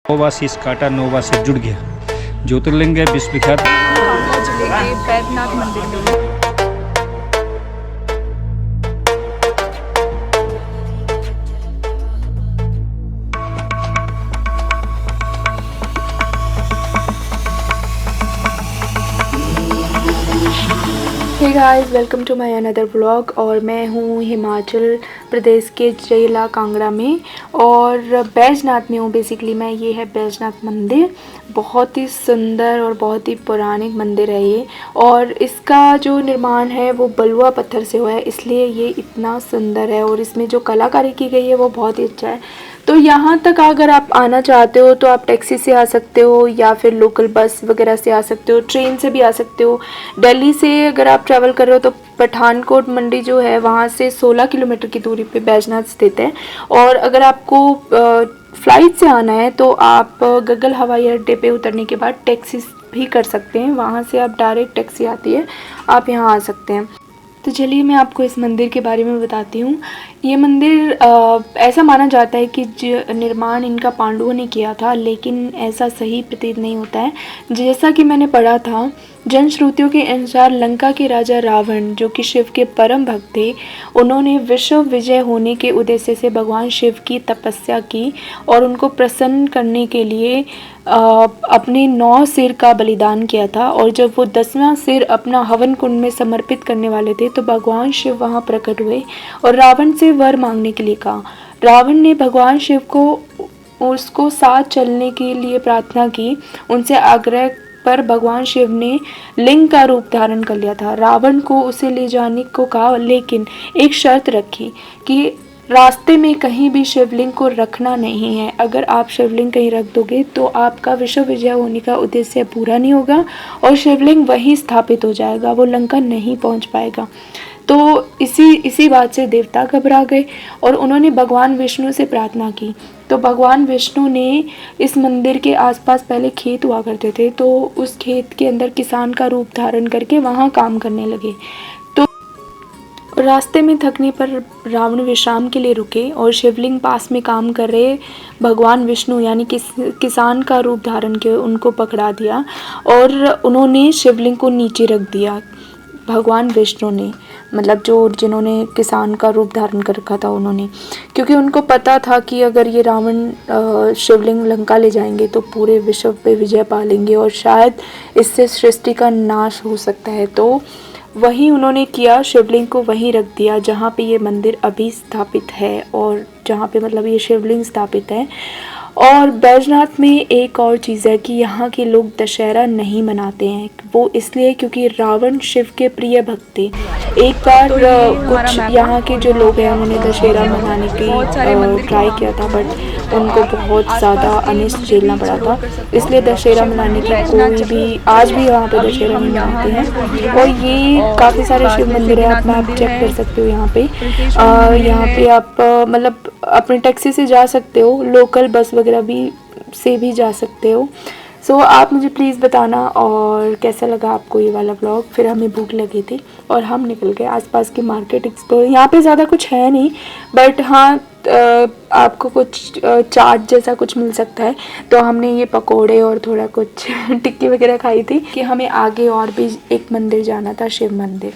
ओवासिस काटा नोवा से जुड़ गया। ज्योतिर्लिंग है विश्वविख्यात जिले के बैद्यनाथ मंदिर में। Hey guys, welcome to my another vlog. और मैं हूँ हिमाचल प्रदेश के जिला कांगड़ा में और बैजनाथ में हूँ। बेसिकली मैं ये है बैजनाथ मंदिर। बहुत ही सुंदर और बहुत ही पौराणिक मंदिर है ये, और इसका जो निर्माण है वो बलुआ पत्थर से हुआ है, इसलिए ये इतना सुंदर है। और इसमें जो कलाकारी की गई है वो बहुत ही अच्छा है। तो यहाँ तक अगर आप आना चाहते हो तो आप टैक्सी से आ सकते हो या फिर लोकल बस वगैरह से आ सकते हो, ट्रेन से भी आ सकते हो। दिल्ली से अगर आप ट्रैवल कर रहे हो तो पठानकोट मंडी जो है वहाँ से 16 किलोमीटर की दूरी पे बैजनाथ स्थित है। और अगर आपको फ्लाइट से आना है तो आप गग्गल हवाई अड्डे पे उतरने के बाद टैक्सी भी कर सकते हैं। वहाँ से आप डायरेक्ट टैक्सी आती है, आप यहाँ आ सकते हैं। तो चलिए मैं आपको इस मंदिर के बारे में बताती हूँ। ये मंदिर ऐसा माना जाता है कि निर्माण इनका पांडवों ने किया था, लेकिन ऐसा सही प्रतीत नहीं होता है। जैसा कि मैंने पढ़ा था, जनश्रुतियों के अनुसार लंका के राजा रावण, जो कि शिव के परम भक्त थे, उन्होंने विश्व विजय होने के उद्देश्य से भगवान शिव की तपस्या की और उनको प्रसन्न करने के लिए अपने 9 सिर का बलिदान किया था। और जब वो 10वां सिर अपना हवन कुंड में समर्पित करने वाले थे तो भगवान शिव वहाँ प्रकट हुए और रावण से वर मांगने के लिए कहा। रावण ने भगवान शिव को उसको साथ चलने के लिए प्रार्थना की। उनसे आग्रह पर भगवान शिव ने लिंग का रूप धारण कर लिया था। रावण को उसे ले जाने को कहा, लेकिन एक शर्त रखी कि रास्ते में कहीं भी शिवलिंग को रखना नहीं है। अगर आप शिवलिंग कहीं रख दोगे तो आपका विश्व विजय होने का उद्देश्य पूरा नहीं होगा और शिवलिंग वहीं स्थापित हो जाएगा, वो लंका नहीं पहुंच पाएगा। तो इसी बात से देवता घबरा गए और उन्होंने भगवान विष्णु से प्रार्थना की। तो भगवान विष्णु ने इस मंदिर के आसपास पहले खेत हुआ करते थे, तो उस खेत के अंदर किसान का रूप धारण करके वहाँ काम करने लगे। तो रास्ते में थकने पर रावण विश्राम के लिए रुके और शिवलिंग पास में काम कर रहे भगवान विष्णु यानी किसान का रूप धारण के उनको पकड़ा दिया और उन्होंने शिवलिंग को नीचे रख दिया। भगवान विष्णु ने, मतलब जिन्होंने किसान का रूप धारण कर रखा था उन्होंने, क्योंकि उनको पता था कि अगर ये रावण शिवलिंग लंका ले जाएंगे तो पूरे विश्व पे विजय पा लेंगे और शायद इससे सृष्टि का नाश हो सकता है। तो वही उन्होंने किया, शिवलिंग को वहीं रख दिया जहाँ पे ये मंदिर अभी स्थापित है और जहाँ पे मतलब ये शिवलिंग स्थापित है। और बैजनाथ में एक और चीज़ है कि यहाँ के लोग दशहरा नहीं मनाते हैं, वो इसलिए क्योंकि रावण शिव के प्रिय भक्त थे। एक बार कुछ यहाँ के जो लोग हैं उन्होंने दशहरा मनाने की ट्राई किया था, बट उनको बहुत ज़्यादा अनिष्ट झेलना पड़ा था, इसलिए दशहरा मनाने की कोई भी आज भी वहाँ पे दशहरा नहीं मनाते हैं। और ये काफ़ी सारे शिव मंदिर है, आप चेक कर सकते हो यहाँ पे आप मतलब अपने टैक्सी से जा सकते हो, लोकल बस वगैरह भी से भी जा सकते हो। सो आप मुझे प्लीज़ बताना और कैसा लगा आपको ये वाला व्लॉग। फिर हमें भूख लगी थी और हम निकल गए आसपास की मार्केट एक्सप्लोर। यहाँ पे ज़्यादा कुछ है नहीं, बट हाँ आपको कुछ चाट जैसा कुछ मिल सकता है। तो हमने ये पकोड़े और थोड़ा कुछ टिक्की वगैरह खाई थी कि हमें आगे और भी एक मंदिर जाना था, शिव मंदिर।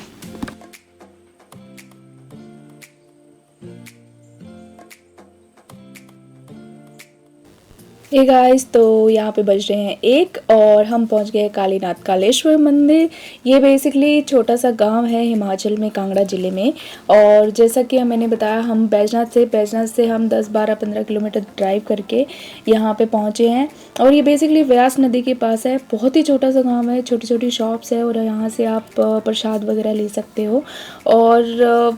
हे गाइस, तो यहाँ पे बज रहे हैं 1 और हम पहुँच गए कालीनाथ कालेश्वर मंदिर। ये बेसिकली छोटा सा गांव है हिमाचल में, कांगड़ा ज़िले में। और जैसा कि मैंने बताया, हम बैजनाथ से हम 10-12-15 किलोमीटर ड्राइव करके यहाँ पे पहुँचे हैं। और ये बेसिकली व्यास नदी के पास है। बहुत ही छोटा सा गाँव है, छोटी छोटी शॉप्स है और यहाँ से आप प्रसाद वगैरह ले सकते हो। और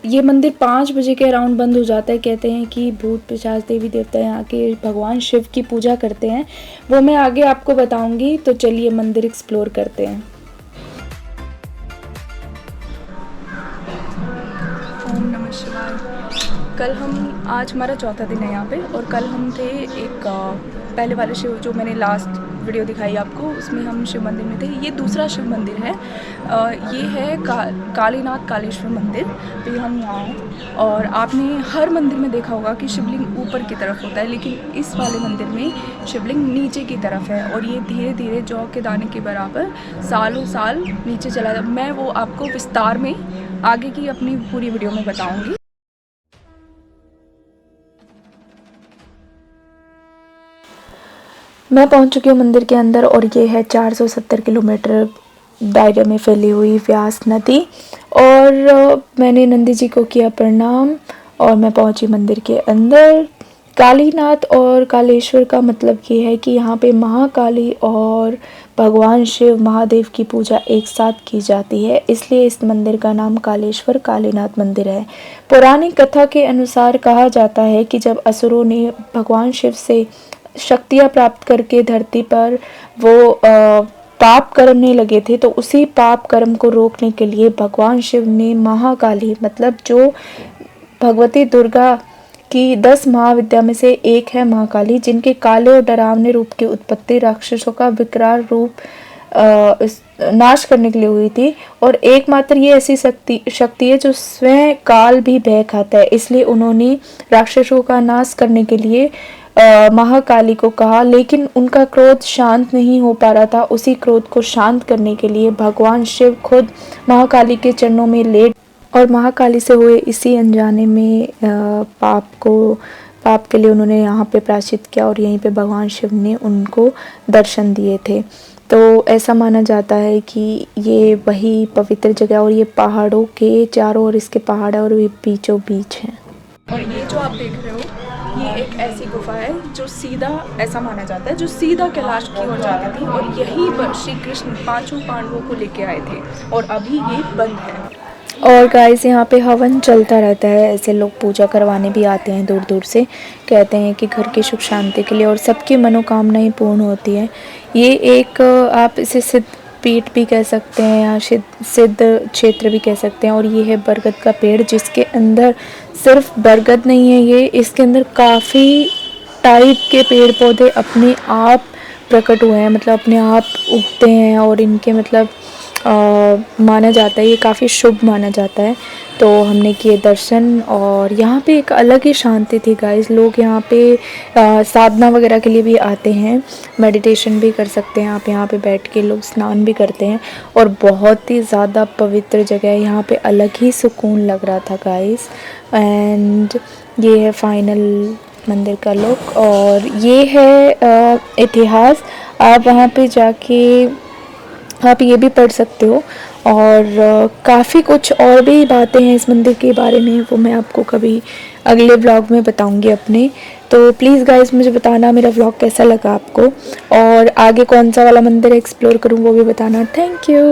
ये मंदिर 5 बजे के अराउंड बंद हो जाता है। कहते हैं कि भूत पिशाच देवी देवता यहाँ के भगवान शिव की पूजा करते हैं, वो मैं आगे आपको बताऊंगी। तो चलिए मंदिर एक्सप्लोर करते हैं। ओम नमः शिवाय। आज हमारा चौथा दिन है यहाँ पे, और कल हम थे एक पहले वाले शिव जो मैंने लास्ट वीडियो दिखाई आपको, उसमें हम शिव मंदिर में थे। ये दूसरा शिव मंदिर है, ये है कालीनाथ कालेश्वर मंदिर। तो हम यहाँ हैं और आपने हर मंदिर में देखा होगा कि शिवलिंग ऊपर की तरफ होता है, लेकिन इस वाले मंदिर में शिवलिंग नीचे की तरफ है और ये धीरे धीरे जौ के दाने के बराबर सालों साल नीचे चला जाता। मैं वो आपको विस्तार में आगे की अपनी पूरी वीडियो में बताऊँगी। मैं पहुंच चुकी हूँ मंदिर के अंदर और ये है 470 किलोमीटर दायरे में फैली हुई व्यास नदी। और मैंने नंदी जी को किया प्रणाम और मैं पहुंची मंदिर के अंदर। कालीनाथ और कालेश्वर का मतलब ये है कि यहाँ पे महाकाली और भगवान शिव महादेव की पूजा एक साथ की जाती है, इसलिए इस मंदिर का नाम कालेश्वर कालीनाथ मंदिर है। पौराणिक कथा के अनुसार कहा जाता है कि जब असुरों ने भगवान शिव से शक्तियाँ प्राप्त करके धरती पर वो पाप करने लगे थे, तो उसी पाप कर्म को रोकने के लिए भगवान शिव ने महाकाली, मतलब जो भगवती दुर्गा की 10 महाविद्या में से एक है महाकाली, जिनके काले और डरावने रूप की उत्पत्ति राक्षसों का विकराल रूप नाश करने के लिए हुई थी। और एकमात्र ये ऐसी शक्ति है जो स्वयं काल भी बह खाता है, इसलिए उन्होंने राक्षसों का नाश करने के लिए महाकाली को कहा। लेकिन उनका क्रोध शांत नहीं हो पा रहा था। उसी क्रोध को शांत करने के लिए भगवान शिव खुद महाकाली के चरणों में लेट और महाकाली से हुए इसी अनजाने में पाप के लिए उन्होंने यहाँ पे प्रायश्चित किया और यहीं पे भगवान शिव ने उनको दर्शन दिए थे। तो ऐसा माना जाता है कि ये वही पवित्र जगह और ये पहाड़ों के चारों ओर इसके पहाड़ और ये बीचों बीच हैं। और ये जो आप देख रहे हो ये एक ऐसी गुफा है जो सीधा, ऐसा माना जाता है, जो सीधा कैलाश की ओर जाती थी और यहीं पर श्री कृष्ण 5 पांडवों को लेके आए थे और अभी ये बंद है। और गाइस यहाँ पे हवन चलता रहता है, ऐसे लोग पूजा करवाने भी आते हैं दूर दूर से, कहते हैं कि घर की सुख शांति के लिए और सबकी मनोकामनाएं पूर्ण होती है। ये एक आप इसे सिद्ध पीठ भी कह सकते हैं या सिद्ध क्षेत्र भी कह सकते हैं। और ये है बरगद का पेड़, जिसके अंदर सिर्फ बरगद नहीं है, ये इसके अंदर काफ़ी टाइप के पेड़ पौधे अपने आप प्रकट हुए हैं, मतलब अपने आप उगते हैं और इनके मतलब माना जाता है, ये काफ़ी शुभ माना जाता है। तो हमने किए दर्शन और यहाँ पे एक अलग ही शांति थी गाइस। लोग यहाँ पे साधना वगैरह के लिए भी आते हैं, मेडिटेशन भी कर सकते हैं आप, यहाँ पे बैठ के लोग स्नान भी करते हैं और बहुत ही ज़्यादा पवित्र जगह है। यहाँ पे अलग ही सुकून लग रहा था गाइस। एंड ये है फाइनल मंदिर का लुक और ये है इतिहास। आप वहाँ पे जाके आप ये भी पढ़ सकते हो और काफ़ी कुछ और भी बातें हैं इस मंदिर के बारे में, वो मैं आपको कभी अगले व्लॉग में बताऊंगी अपने। तो प्लीज़ गाइस मुझे बताना मेरा व्लॉग कैसा लगा आपको और आगे कौन सा वाला मंदिर एक्सप्लोर करूं वो भी बताना। Thank you.